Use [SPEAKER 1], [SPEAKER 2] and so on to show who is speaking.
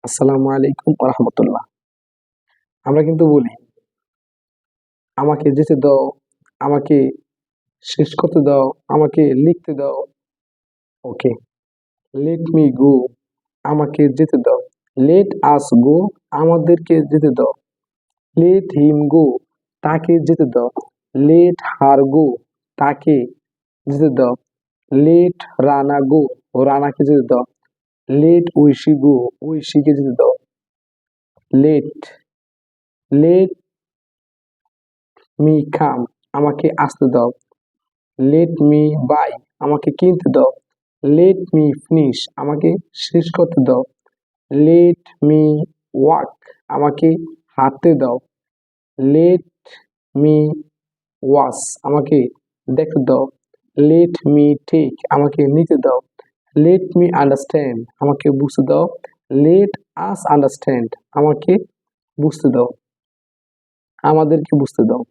[SPEAKER 1] আসসালামু আলাইকুম ওয়া রাহমাতুল্লাহ। আমরা কিন্তু বলি, "আমাকে যেতে দাও, আমাকে শেষ করতে দাও, আমাকে লিখতে দাও।" ওকে, "লেট মি গো", আমাকে যেতে দাও। "লেট আস গো", আমাদেরকে যেতে দাও। "লেট হিম গো", তাকে যেতে দাও। "লেট হার গো", তাকে যেতে দাও। "লেট রানা গো", রানাকে যেতে দাও। "লেট ঐশী গো", ঐশীকে যেতে দাও। "লেট লেট মি কাম", আমাকে আসতে দাও। লেট মি বাই, আমাকে কিনতে দাও। লেট মি ফিনিশ, আমাকে শেষ করতে দাও। লেট মি ওয়াক, আমাকে হাঁটতে দাও। লেট মি ওয়াচ, আমাকে দেখতে দাও। লেট মি টেক, আমাকে নিতে দাও। লেট মি আন্ডারস্ট্যান্ড, আমাকে বুঝতে দাও। লেট আস আন্ডারস্ট্যান্ড, আমাকে বুঝতে দাও, আমাদেরকে বুঝতে দাও।